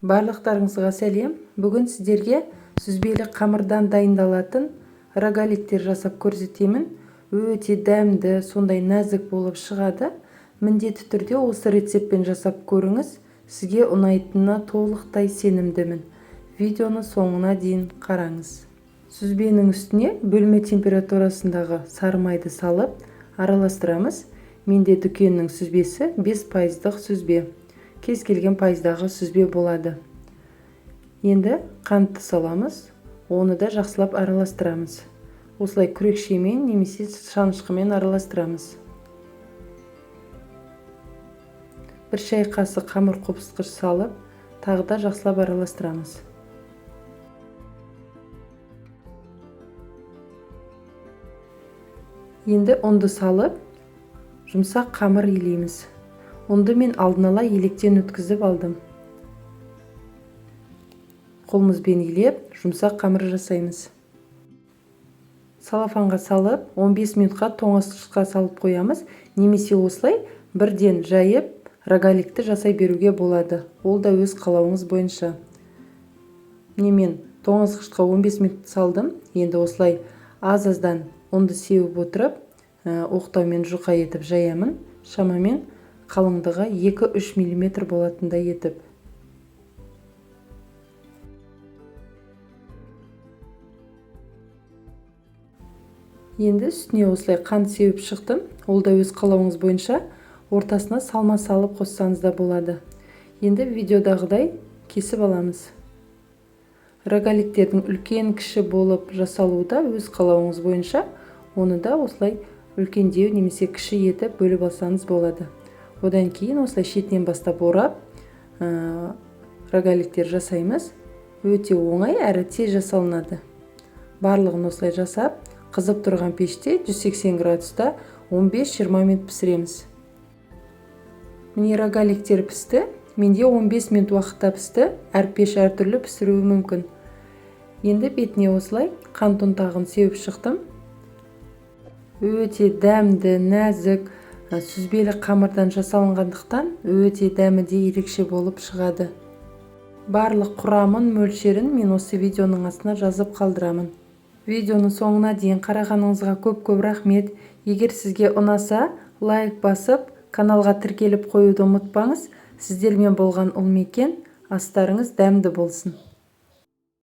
Барлықтарыңызға сәлем. Бүгін сіздерге сүзбелі қамырдан дайындалатын рогаликтер жасап көрсетемін. Өте дәмді, сондай нәзік болып шығады. Міндетті түрде осы рецептпен жасап көріңіз. Сізге ұнайтынына толықтай сенімдімін. Видеоны соңына дейін қараңыз. Сүзбенің үстіне бөлме температурасындағы сары майды салып араластырамыз. Менде дүкеннің сүзбесі 5% сүзбе. Кез келген пайыздағы сүзбе болады. Енді қантты саламыз. Оны да жақсылап араластырамыз. Осылай күрекшемен немесе шанышқымен араластырамыз. 1 шай қасық қамыр қопсытқыш салып, тағы да жақсылап араластырамыз. Енді ұнды салып, жұмсақ қамыр илейміз. Ұнды мен алдын ала електен өткізіп алдым. Қолымызбен илеп, жұмсақ қамыр жасаймыз. Салафанға салып, 15 минутқа тоңазытқышқа салып қоямыз. Немесе осылай бірден жайып, рогаликті жасай беруге болады. Ол да өз қалауыңыз бойынша. Мен тоңазытқышқа 15 минут салдым. Енді осылай аз-аздан ұнды сеуіп отырып, оқтаумен жұқа етіп жаямын. Шамамен қалыңдығы 2-3 мм болатындай етіп. Енді үстіне осылай қант сеуіп шықтым. Ол да өз қалауыңыз бойынша. Ортасына салма салып қоссаңыз да болады. Енді видеодағыдай кесіп аламыз. Рогаликтердің үлкен кіші болып жасалуы да өз қалауыңыз бойынша. Оны да осылай үлкендеу немесе кіші етіп бөліп алсаңыз болады. Одан кейін осылай шетінен бастап орап, рогаликтер жасаймыз. Өте оңай әрі тез жасалынады. Барлығын осылай жасап, қызып тұрған пеште 180 градуста 15-20 минут пісіреміз. Міне рогаликтер пісті. Менде 15 минут уақытта пісті. Әр пеш әртүрлі пісіруі мүмкін. Енді бетіне осылай қант ұнтағын сеуіп шықтым. Өте дәмді, нәзік, сүзбелі қамырдан жасалынғандықтан өте дәмі де ерекше болып шығады. Барлық құрамын, мөлшерін мен осы видеоның астына жазып қалдырамын. Видеоның соңына дейін қарағаныңызға көп рахмет. Егер сізге ұнаса, лайк басып, каналға тіркеліп қоюды ұмытпаңыз. Сіздермен болған Ұлмекен, астарыңыз дәмді болсын.